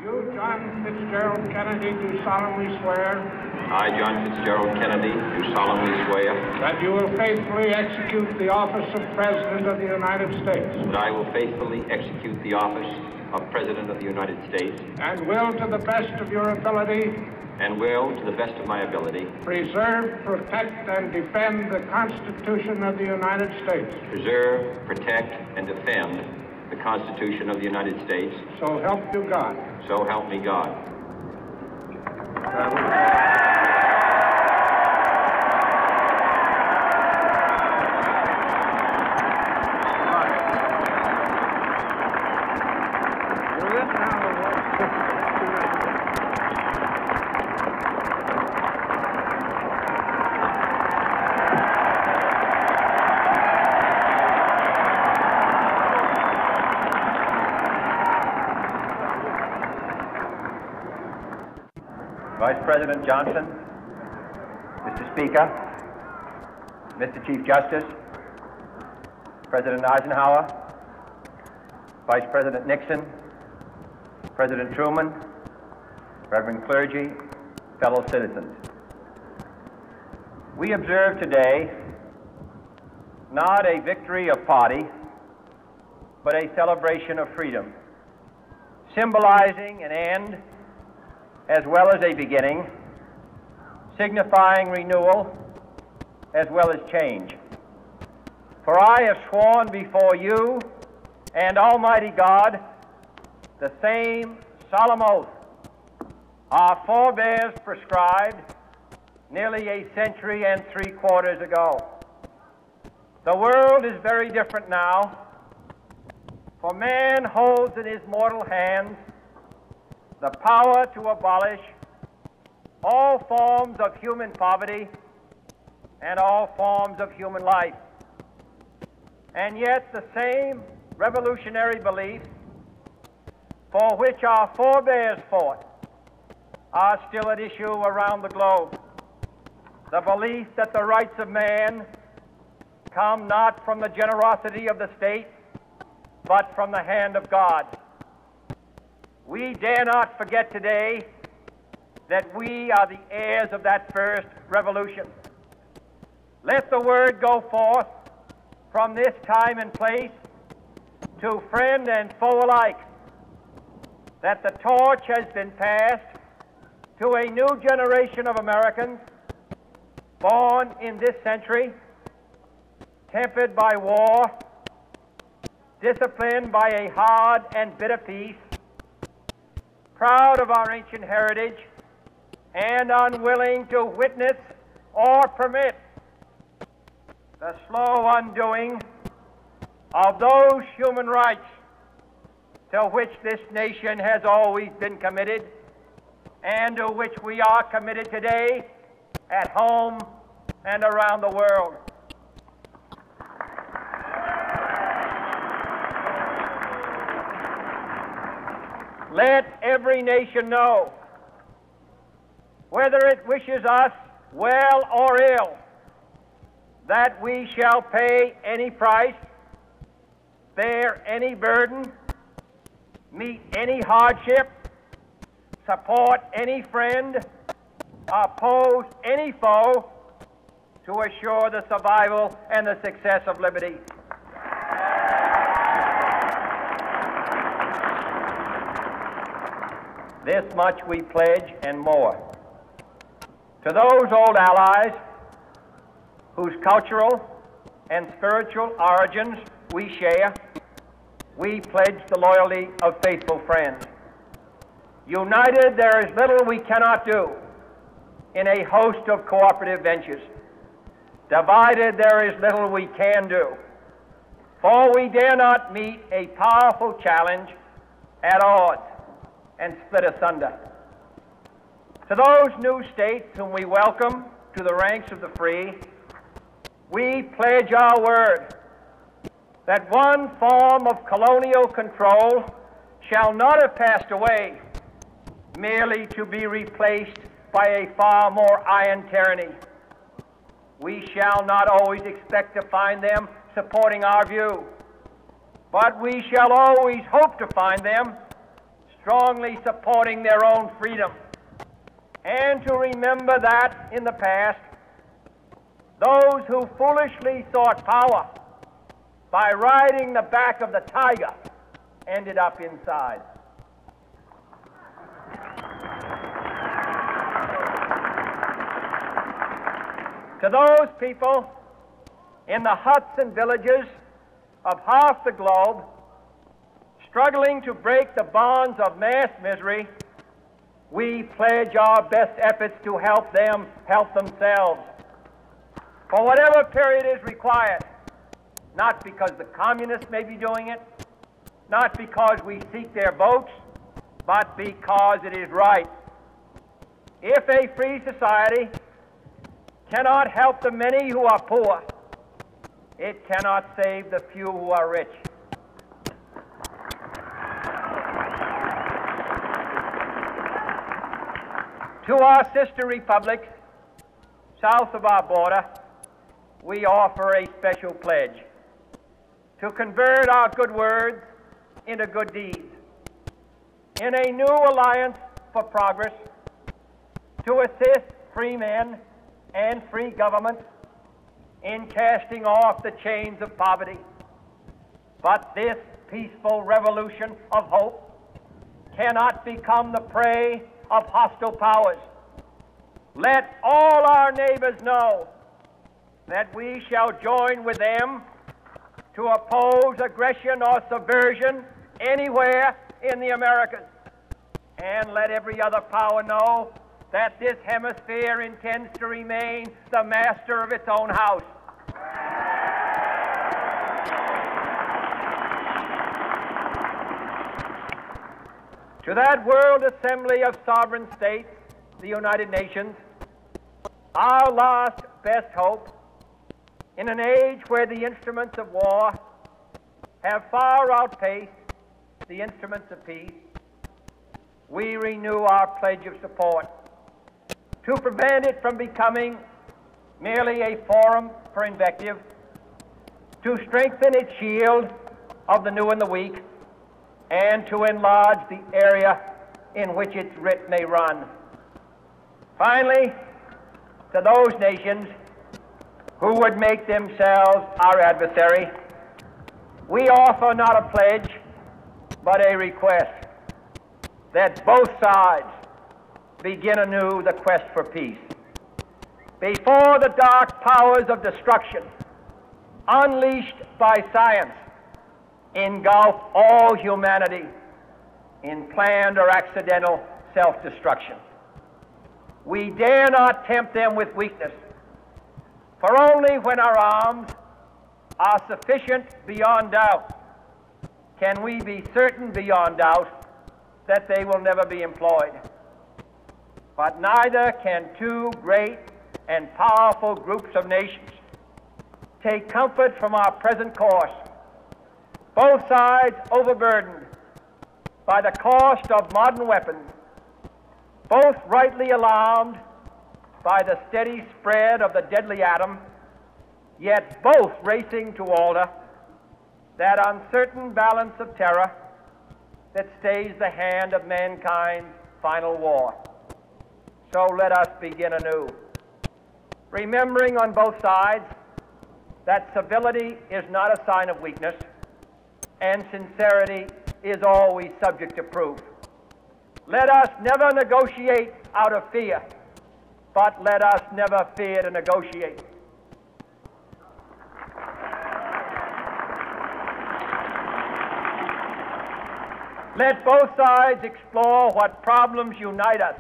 You, John Fitzgerald Kennedy, do solemnly swear. I, John Fitzgerald Kennedy, do solemnly swear. That you will faithfully execute the office of President of the United States. That I will faithfully execute the office of President of the United States. And will, to the best of your ability. And will, to the best of my ability. Preserve, protect, and defend the Constitution of the United States. Preserve, protect, and defend the Constitution of the United States. So help you God. So help me God. Vice President Johnson, Mr. Speaker, Mr. Chief Justice, President Eisenhower, Vice President Nixon, President Truman, Reverend clergy, fellow citizens. We observe today not a victory of party, but a celebration of freedom, symbolizing an end as well as a beginning, signifying renewal as well as change. For I have sworn before you and Almighty God the same solemn oath our forebears prescribed nearly a century and 3/4 ago. The world is very different now, for man holds in his mortal hands the power to abolish all forms of human poverty and all forms of human life. And yet the same revolutionary beliefs for which our forebears fought are still at issue around the globe. The belief that the rights of man come not from the generosity of the state, but from the hand of God. We dare not forget today that we are the heirs of that first revolution. Let the word go forth from this time and place to friend and foe alike that the torch has been passed to a new generation of Americans born in this century, tempered by war, disciplined by a hard and bitter peace, proud of our ancient heritage, and unwilling to witness or permit the slow undoing of those human rights to which this nation has always been committed and to which we are committed today at home and around the world. Let every nation know, whether it wishes us well or ill, that we shall pay any price, bear any burden, meet any hardship, support any friend, oppose any foe to assure the survival and the success of liberty. This much we pledge and more. To those old allies whose cultural and spiritual origins we share, we pledge the loyalty of faithful friends. United, there is little we cannot do in a host of cooperative ventures. Divided, there is little we can do, for we dare not meet a powerful challenge at odds and split asunder. To those new states whom we welcome to the ranks of the free, we pledge our word that one form of colonial control shall not have passed away, merely to be replaced by a far more iron tyranny. We shall not always expect to find them supporting our view, but we shall always hope to find them strongly supporting their own freedom, and to remember that in the past, those who foolishly sought power by riding the back of the tiger ended up inside. To those people in the huts and villages of half the globe struggling to break the bonds of mass misery, we pledge our best efforts to help them help themselves for whatever period is required, not because the communists may be doing it, not because we seek their votes, but because it is right. If a free society cannot help the many who are poor, it cannot save the few who are rich. To our sister republics south of our border, we offer a special pledge to convert our good words into good deeds, in a new alliance for progress, to assist free men and free governments in casting off the chains of poverty. But this peaceful revolution of hope cannot become the prey of hostile powers. Let all our neighbors know that we shall join with them to oppose aggression or subversion anywhere in the Americas. And let every other power know that this hemisphere intends to remain the master of its own house. To that World Assembly of Sovereign States, the United Nations, our last best hope, in an age where the instruments of war have far outpaced the instruments of peace, we renew our pledge of support to prevent it from becoming merely a forum for invective, to strengthen its shield of the new and the weak, and to enlarge the area in which its writ may run. Finally, to those nations who would make themselves our adversary, we offer not a pledge, but a request that both sides begin anew the quest for peace. Before the dark powers of destruction, unleashed by science, engulf all humanity in planned or accidental self-destruction, we dare not tempt them with weakness, for only when our arms are sufficient beyond doubt can we be certain beyond doubt that they will never be employed. But neither can two great and powerful groups of nations take comfort from our present course, both sides overburdened by the cost of modern weapons, both rightly alarmed by the steady spread of the deadly atom, yet both racing to alter that uncertain balance of terror that stays the hand of mankind's final war. So let us begin anew, remembering on both sides that civility is not a sign of weakness, and sincerity is always subject to proof. Let us never negotiate out of fear, but let us never fear to negotiate. Let both sides explore what problems unite us,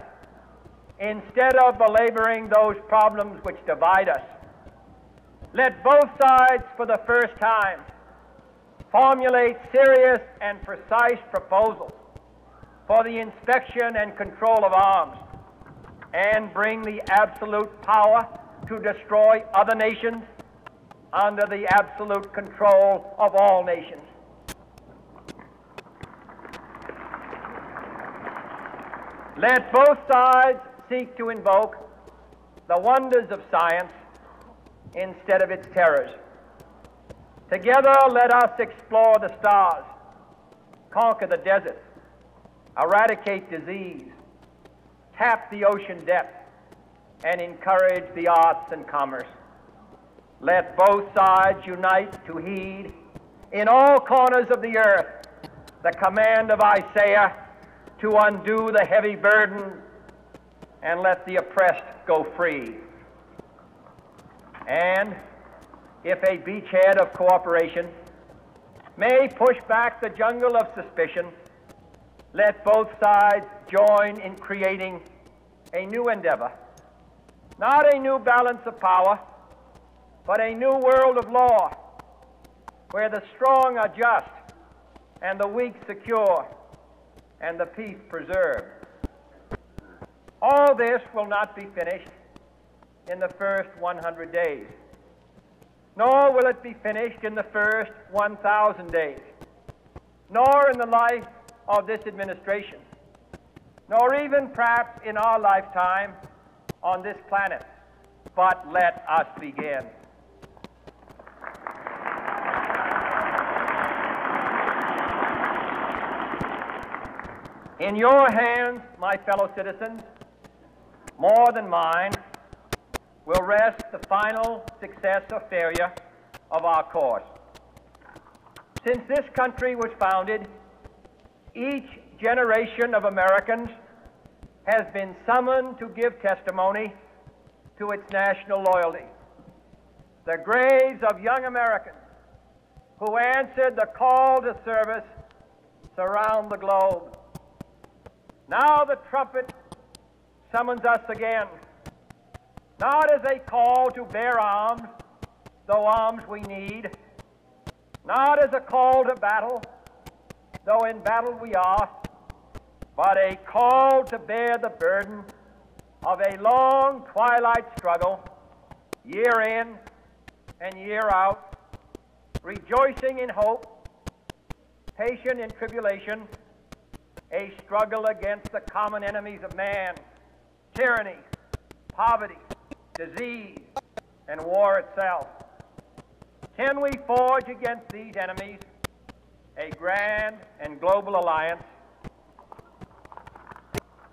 instead of belaboring those problems which divide us. Let both sides, for the first time, formulate serious and precise proposals for the inspection and control of arms, and bring the absolute power to destroy other nations under the absolute control of all nations. Let both sides seek to invoke the wonders of science instead of its terrors. Together, let us explore the stars, conquer the deserts, eradicate disease, tap the ocean depth, and encourage the arts and commerce. Let both sides unite to heed in all corners of the earth the command of Isaiah to undo the heavy burden and let the oppressed go free. And if a beachhead of cooperation may push back the jungle of suspicion, let both sides join in creating a new endeavor, not a new balance of power, but a new world of law, where the strong are just and the weak secure and the peace preserved. All this will not be finished in the first 100 days, nor will it be finished in the first 1,000 days, nor in the life of this administration, nor even perhaps in our lifetime on this planet. But let us begin. In your hands, my fellow citizens, more than mine, will rest the final success or failure of our course. Since this country was founded, each generation of Americans has been summoned to give testimony to its national loyalty. The graves of young Americans who answered the call to service surround the globe. Now the trumpet summons us again, not as a call to bear arms, though arms we need, not as a call to battle, though in battle we are, but a call to bear the burden of a long twilight struggle, year in and year out, rejoicing in hope, patient in tribulation, a struggle against the common enemies of man, tyranny, poverty, disease, and war itself. Can we forge against these enemies a grand and global alliance,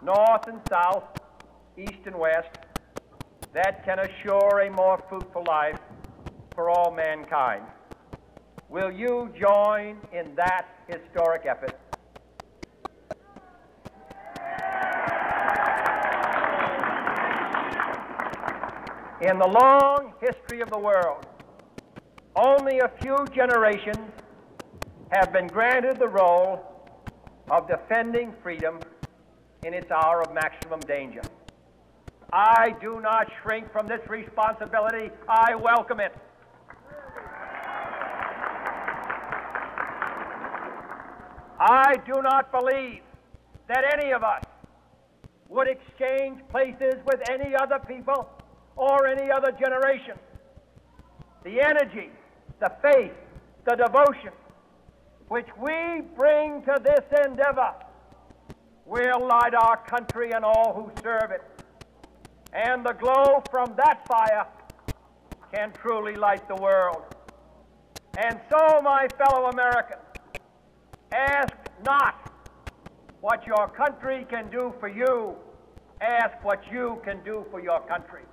north and south, east and west, that can assure a more fruitful life for all mankind? Will you join in that historic effort? In the long history of the world, only a few generations have been granted the role of defending freedom in its hour of maximum danger. I do not shrink from this responsibility. I welcome it. I do not believe that any of us would exchange places with any other people or any other generation. The energy, the faith, the devotion which we bring to this endeavor will light our country and all who serve it. And the glow from that fire can truly light the world. And so, my fellow Americans, ask not what your country can do for you, ask what you can do for your country.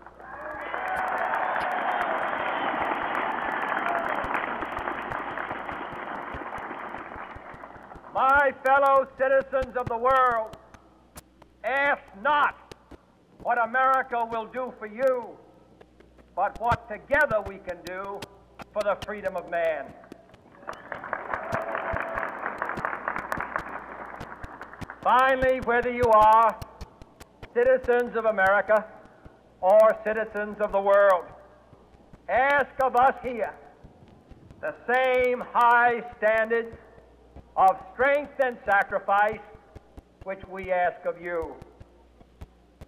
My fellow citizens of the world, ask not what America will do for you, but what together we can do for the freedom of man. Finally, whether you are citizens of America or citizens of the world, ask of us here the same high standards of strength and sacrifice which we ask of you.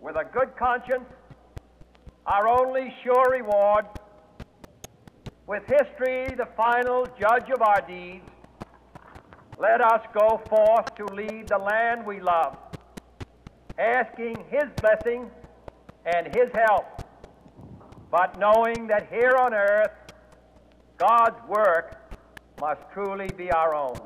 With a good conscience, our only sure reward, with history the final judge of our deeds, let us go forth to lead the land we love, asking His blessing and His help, but knowing that here on earth, God's work must truly be our own.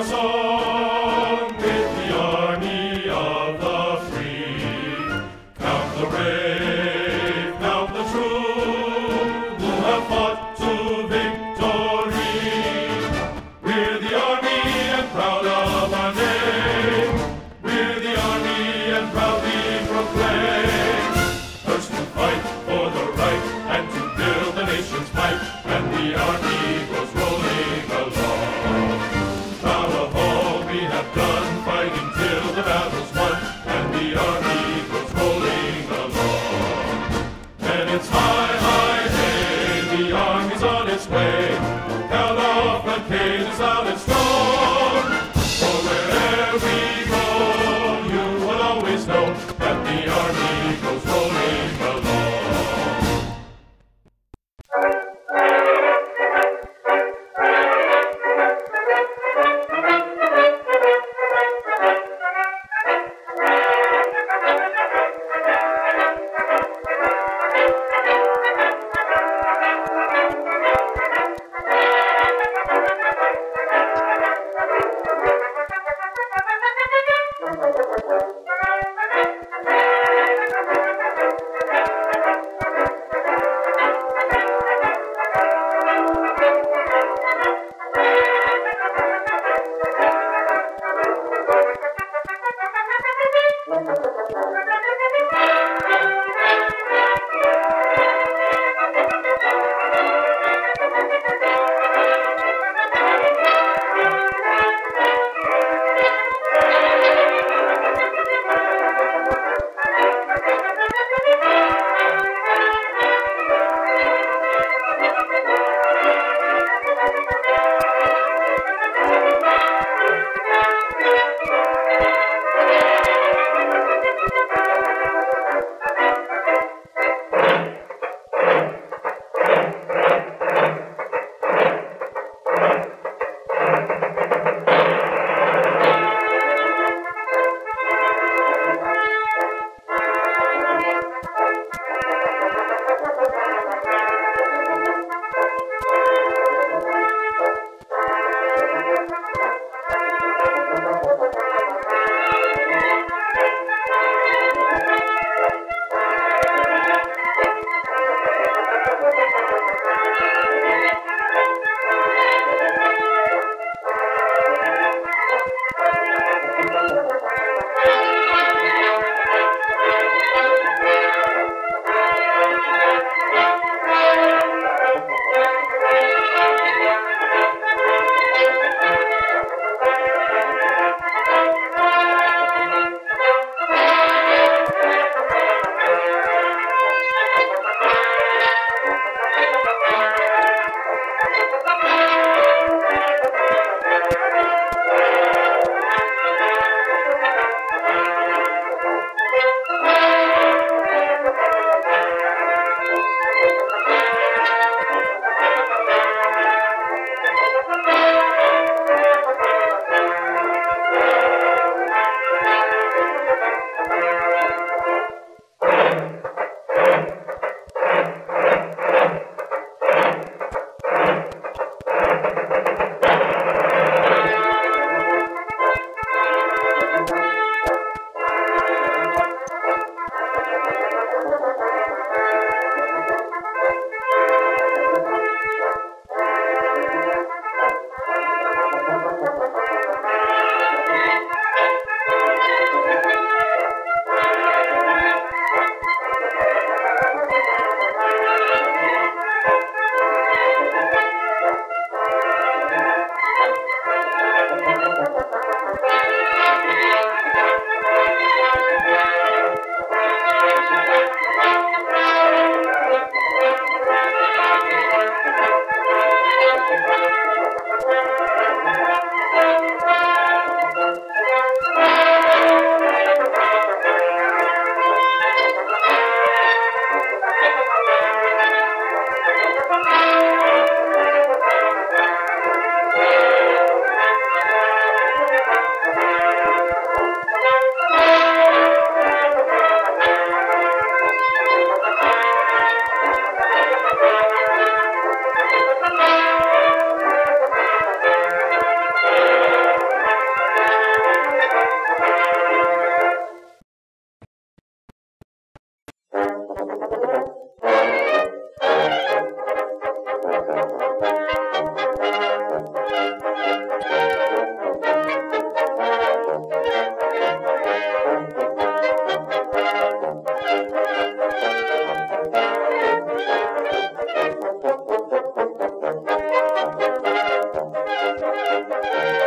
march on with the army of the free. Count the brave, count the true, who have fought to victory. We're the army and proud of our name. We're the army and proudly proclaim. First to fight for the right and to build the nation's might, and the army goes rolling along. Proud of all we have done, fighting till the battle's won, and the army goes rolling along. And it's high, high, hey, the army's on its way. Count off the cages loud and strong. For wherever we go, you will always know that the army goes rolling along. Thank you.